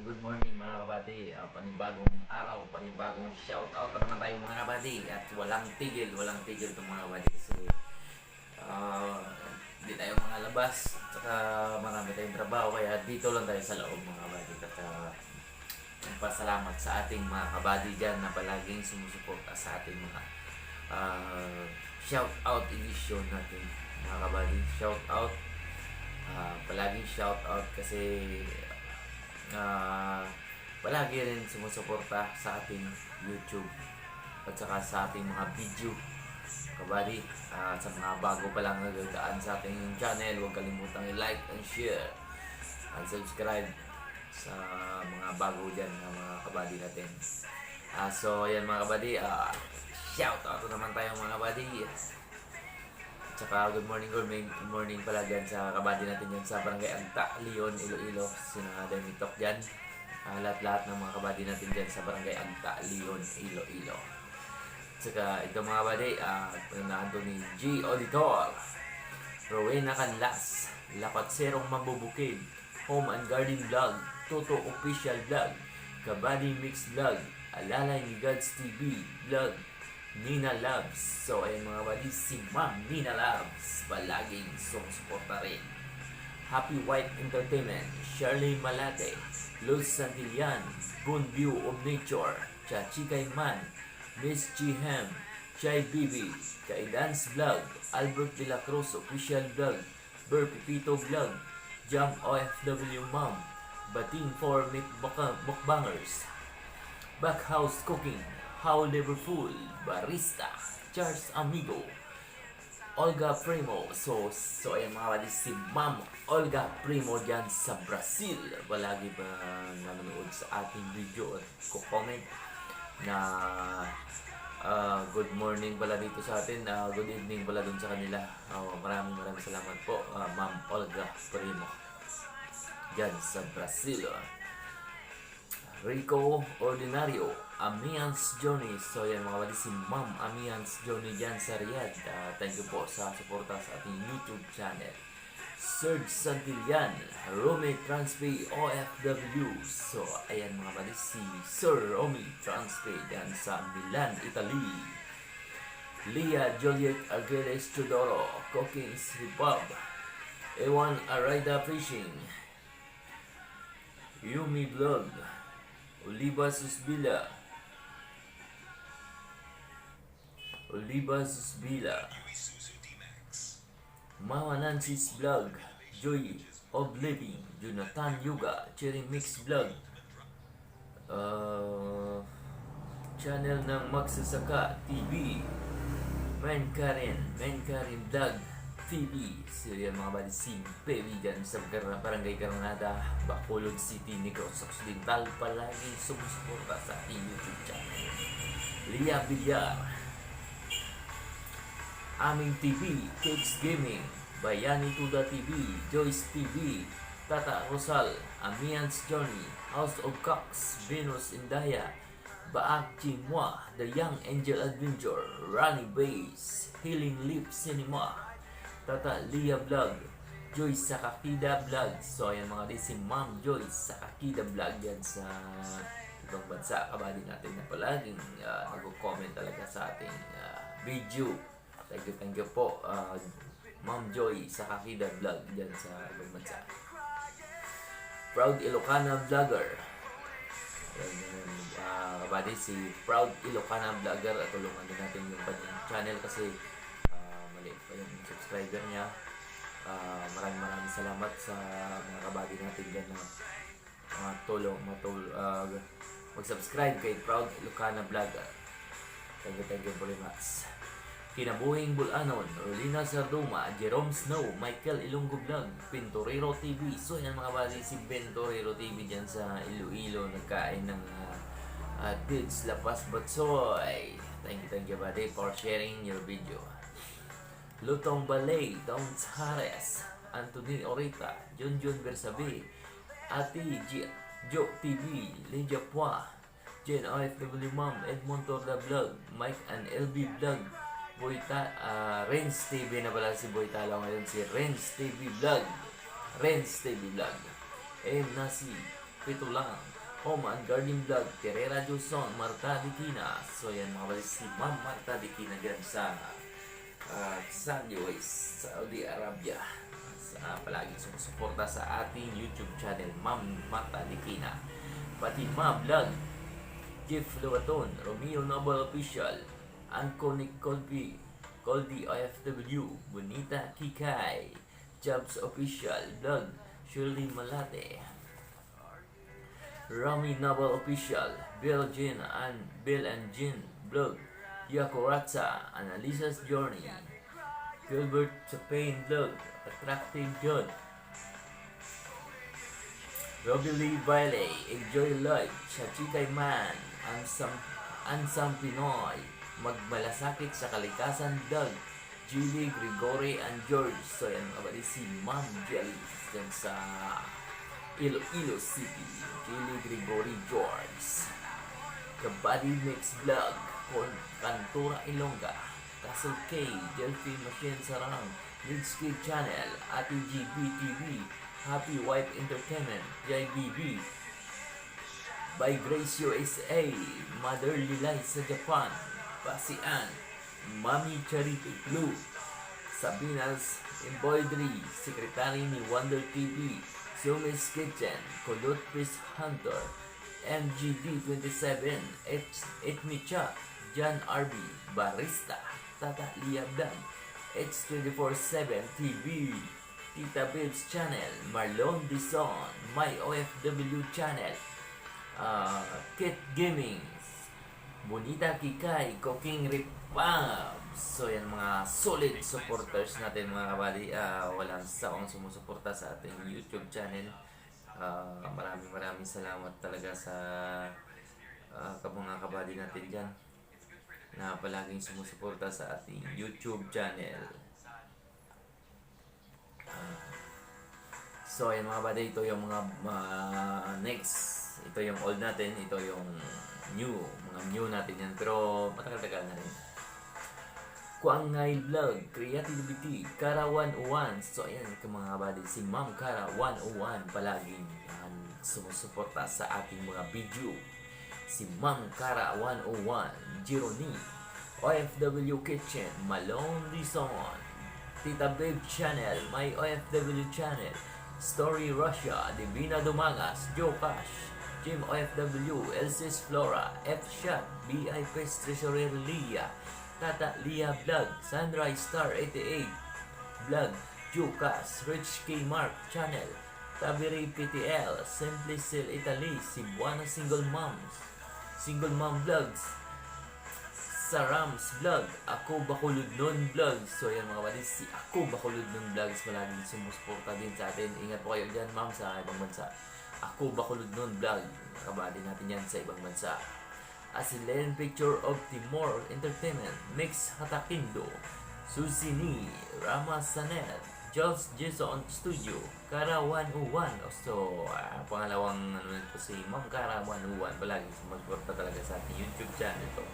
Good morning mga kabady. Panibagong araw, panibagong shoutout na naman tayo mga kabady. At walang tigil itong mga kabady. Kasi hindi tayo mga labas. At saka marami tayong trabaho. Kaya dito lang tayo sa loob mga kabady. At pasalamat sa ating mga kabady dyan na palaging sumusuporta sa ating mga shoutout edition natin mga kabady. Shoutout. Palaging shoutout kasi palagi rin sumusuporta sa ating YouTube at saka sa ating mga video kabady. Sa mga bago pa lang nagdaan sa ating channel, huwag kalimutang i-like and share and subscribe sa mga bago dyan na mga kabady natin. So yan mga kabady, shout out naman tayo mga kabady. Tsaka good morning pala dyan sa kabady natin dyan sa Barangay Agta, Leon, Iloilo. Sina Demitok dyan. Lahat-lahat ng mga kabady natin dyan sa Barangay Agta, Leon, Iloilo. Tsaka ito mga kabady, panunaan ni G. Auditor, Rowena Canlas, Lapatserong Mambubukid, Home and Garden Vlog, Toto Official Vlog, Kabady Mix Vlog, Alalay ni Gods TV Vlog, Nina Loves. So ayun mga kabady, si Ma'am Nina Loves palaging sumusuporta rin. Happy White Entertainment, Shirley Malate, Luz Santillan, Boon View of Nature, Chachikay Man, Miss Chihem, Chai Bibi, Kaidance Vlog, Albert De La Cruz Official Vlog, Ber Pipito Vlog, Jam OFW Mom, Bating for Mukbangers, Backhouse Cooking, How Liverpool, Barista, Charles Amigo, Olga Primo. So ayan mga kabady, si Ma'am Olga Primo dyan sa Brazil. Palagi ba nanonood sa ating video at comment na good morning pala dito sa atin, good evening pala dun sa kanila. Maraming salamat po, Ma'am Olga Primo dyan sa Brazil. Rico Ordinario, Amians Johnny. So yan mga kabady, si Ma'am Amians Johnny dyan sa Riyadh. Thank you po sa suporta sa ating YouTube channel. Serge Santillan, Romy Transpay OFW. So ayan mga kabady, si Sir Romy Transpay dyan sa Milan, Italy. Leah Juliet Arguelles Tudoro, Cooking Sripab, Ewan Arida Fishing, Yumi Vlog, Oliva Susbila, Mama Nancy's Vlog, Joy of Living, Jonathan Yuga, Cherry Mix Vlog, channel ng Magsasaka TV, Men Karen Vlog TV. So yan mga kabady, si Pewi dyan sa Barangay Granada, Bacolod City, Negros Occidental, palagi sumusuporta sa ating YouTube channel. Lia Villar, Aming TV, Cakes Gaming, Bayani Tuda TV, Joyce TV, Tata Rosal, Amians Johnny, House of Cox, Venus Indaya, Baak Chimwa, The Young Angel Adventure, Rani Base, Healing Leaf Cinema, Tata Lia Vlog, Joyce Sakakida Vlog. So ayan mga di, si Ma'am Joyce Sakakida Vlog yan sa ibang bansa. Kabady natin na palaging nag-comment talaga sa ating video. Thank you po, Ma'am Joy Sakakida Vlog dyan sa ibang bansa. Proud Ilocana Vlogger. Kabady, si Proud Ilocana Vlogger, at tulungan din natin yung kanyang channel kasi maliit pa yung subscriber niya. Maraming salamat sa mga kabady natin dyan na mag-subscribe kay Proud Ilocana Vlogger. Thank you very much. Kinabuhing Bulanon, Rolina Sarduma, Jerome Snow, Michael Ilonggo Vlog, Pintorero TV. So yan mga kabady, si Pintorero TV dyan sa Iloilo, nagkain ng Tids Lapas Batsoy. Thank you buddy for sharing your video. Lutong Balay, Downs Hares, Anthony Orita, Junjun Bersabe, Ati Jo TV, Lydia Pua, Jen OFW Mom, Edmond Torda Vlog, Mike and LB Vlog, Renz TV na pala si Boy Talo ngayon, si Renz TV Vlog, Nasi, Pito lang, Home and Garden Vlog, Terera Joson, Marta Dikina. So yan mga kabady, si Ma'am Marta Dikina dyan sa Saudi Saudi Arabia. Palagi sumusuporta sa ating YouTube channel, Ma'am Marta Dikina. Pati Ma Vlog, Jeff Luwaton, Romeo Noble Official, Anconic Colby OFW, Bonita Kikay, Jobs Official Vlog, Shirley Malate, Rami Noble Official, Bill and Jean Vlog, Yakuratsa, Annalisa's Journey, Gilbert Chapain Vlog, Attractive John, Robbie Lee Bailey, Enjoy Life, Chachikay Man, Ansam Pinoy, Magmalasakit sa Kalikasan Vlog, Julie, Gregory, and George. So yan mga kabady, si Ma'am Jelly dyan sa Iloilo City, Julie, Gregory, George. Kabady Mix Vlog, Cantura Ilongga, Castle K, Jelfie Machine Sarang, Lidski Channel, Ate GB TV, Happy Wife Entertainment, JBB, by Grace USA, Mother Lilay sa Japan, Pasian, Mami Charity Blue, Sabina's Embroidery, Secretary ni Wonder TV, Sumi's Kitchen, Kulot Chris Hunter, MGD27, Etmicha, John RB, Barista, Tata Lia Vlog, H247 TV, Tita Babes Channel, Marlon Dizon, My OFW Channel, Kit Gaming, Bonita Kikay, Cooking Repab. So yan mga solid supporters natin mga kabady. Walang sawang sumusuporta sa ating YouTube channel. Maraming salamat talaga sa mga kabady natin dyan na palaging sumusuporta sa ating YouTube channel. So yan mga kabady, ito yung mga next. Ito yung old natin, ito yung new, mga new natin yan, pero matagal-tagal na rin. Kuangay Vlog, Creativity, Kara 101. So ayan mga kabady, si Ma'am Kara 101 palaging sumusuporta sa ating mga video. Si Ma'am Kara 101, Jironi, OFW Kitchen, Malone Dizon, Tita Babe Channel, My OFW Channel, Story Russia, Divina Dumagas, Joe Cash, Jim OFW, Elsis Flora, F-Shot, B.I. Pest Treasurer Lia, Tata Lia Vlog, Sunrise Star 88 Vlog, Jukas, Rich K. Mark Channel, Tabiri PTL, Simply Sil Italy, Cebuana Single Mom Vlogs, Sarams Vlog, Ako Bakulod Nun Vlogs. So yan mga kapatid, si Ako Bakulod Nun Vlogs palaging sumusuporta din sa atin. Ingat po kayo dyan ma'am sa ibang bansa. Ako Bakulod Nun Vlog, kabady natin yan sa ibang bansa. Asilen Picture of Timor Entertainment, Mix Hatakindo, Susini, Rama Sanet, Jules Jason Studio, Kara 101. So, pangalawang po si Ma'am Kara 101, palagi sumusuporta talaga sa ating YouTube channel to.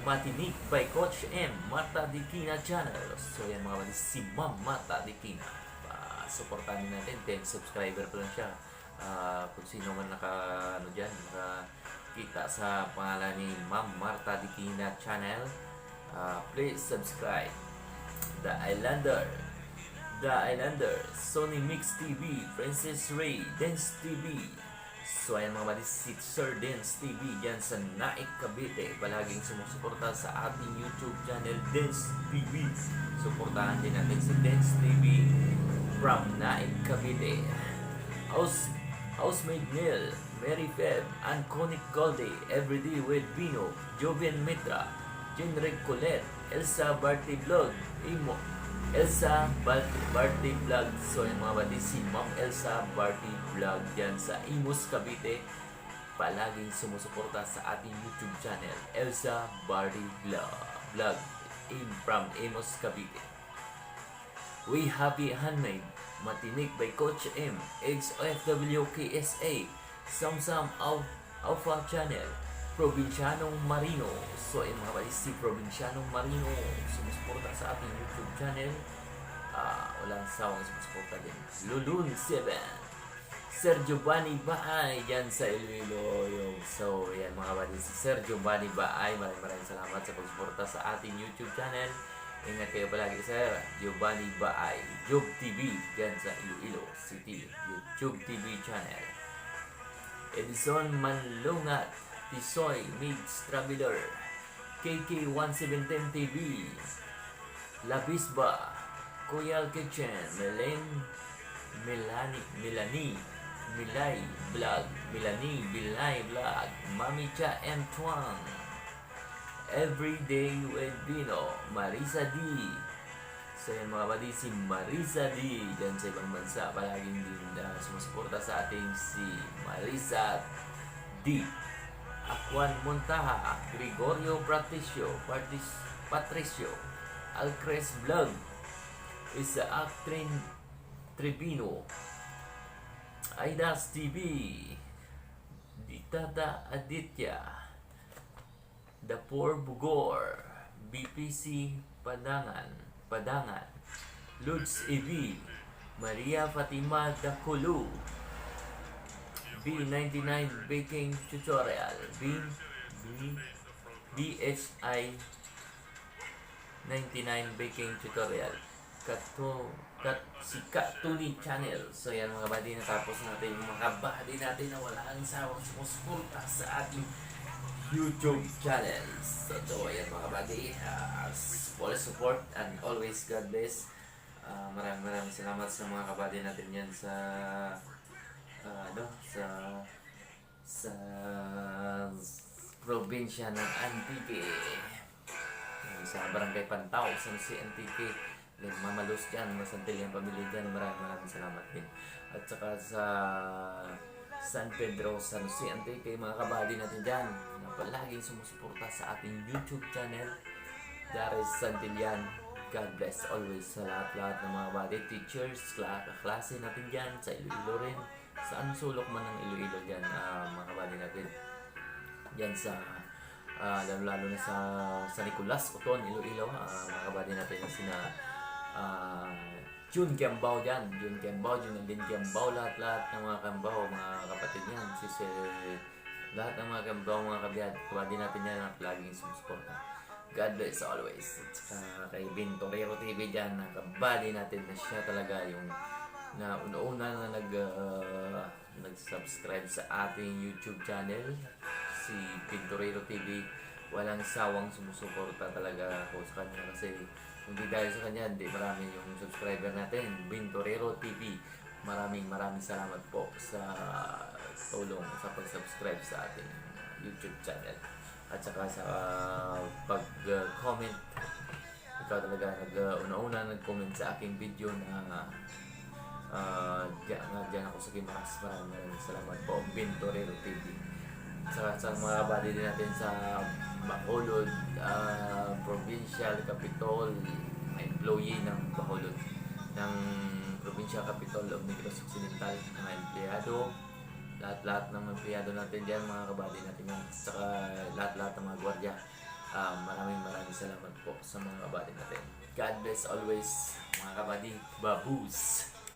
Matinik by Coach M, Marta Dikina Channel. So, yan mga kapatid, si Ma'am Marta Dikina. Supportahan natin, 10 subscriber pa lang siya. Kung sino man nakakita sa pangalan ni Ma'am Marta Dikina Channel, please subscribe. The Islander, Sony Mix TV, Princess Ray, Dance TV. So ayan mga kapatid, si Sir Dance TV dyan sa Naik, Cavite, palaging sumusuporta sa ating YouTube channel, Dance TV. Suportahan din natin si Dance TV from Naik, Cavite. Housemaid Neil, Mary Feb, Anconic Goldie, Everyday with Vino, Jovian Mitra, Jenric Colette, Elsa Barty Vlog, Elsa Barty Vlog. So yung mga kapatid, si Ma'am Elsa Barty Vlog dyan sa Imus, Cavite, palaging sumusuporta sa ating YouTube channel, Elsa Barty Vlog from Imus, Cavite. We Happy Handmade, Matinik by Coach M, Eggs OFW KSA, Samsam Alpha Channel, Provincianong Marino. So yung mga kapatid, si Provincianong Marino sumusuporta sa ating YouTube channel. Walang sawang sumusuporta din. Lulun 7, Sir Giovanni Baay dyan sa Iloilo. So, yan mga kabady, si Sir Giovanni Baay, maraming salamat sa pagsuporta sa ating YouTube channel. Ingat kayo palagi, Sir Giovanni Baay, Job TV dyan sa Iloilo City, YouTube TV channel. Edison Manlungat, Tisoy Migs Traveler, KK117 TV, Labisba, Koyal Kitchen, Melanie Milay Vlog, Bilay Vlog, Mami Cha M. Tuang, Everyday with Bino, Marisa D. So yan mga kabady, si Marisa D. Diyan sa ibang bansa, palaging din sumusuporta sa ating si Marisa D. Aquan Montaha, Gregorio Patricio, Alcres Vlog, Isaac Trevino, Aidas TV, Ditata Aditya, Dapor Bugor, BPC Padangan, Ludes EV, Maria Fatima Dakulu, B99 Baking Tutorial, BHI 99 Baking Tutorial, si Katuni Channel. So yan mga kabady, natapos natin yung mga kabady natin na wala ang sawang sumusuporta sa ating YouTube channel. So yan mga kabady, full support and always God bless. Maraming salamat sa mga kabady natin yan sa sa probinsya ng Antique, sa Barangay Pantao, sa Antique, Mamalos dyan, Masantil yung pamilya dyan, maraming salamat din. At saka sa San Pedro, San Jose Antique, mga kabady natin dyan na palaging sumusuporta sa ating YouTube channel, Dares Santillan. God bless always sa lahat ng mga kabady, teachers, klase natin dyan, sa Iloilo rin, saan sulok man ng Iloilo dyan, mga kabady natin dyan sa lalo na sa Nicolas, Uton, Iloilo, mga kabady natin na sina Jun Kiambao dyan, Jun Alin Kiambao, lahat ng mga Kiambao, mga kapatid niyan, lahat ng mga Kiambao, mga kabady natin yan na laging sumusuporta. God bless always. At saka kay Bintorero TV dyan, na kabady natin na siya talaga yung na una na nag-subscribe sa ating YouTube channel, si Bintorero TV. Walang sawang sumusuporta talaga ako sa kanya, kasi hindi dahil sa kanya, hindi marami yung subscriber natin. Bintorero TV, maraming salamat po sa tulong sa pag-subscribe sa ating YouTube channel. At saka sa pag-comment, ikaw talaga una-una nag-comment sa aking video na dyan ako sa Gimaras. Maraming salamat po, Bintorero TV. Sa mga kabady din natin sa Bacolod, Provincial Capitol, employee ng Bacolod, ng Provincial Capitol of Negros Occidental, mga empleyado, lahat ng empleyado natin dyan, mga kabady natin yan, saka lahat ng mga gwardiya. Maraming salamat po sa mga kabady natin. God bless always, mga kabady. Baboos!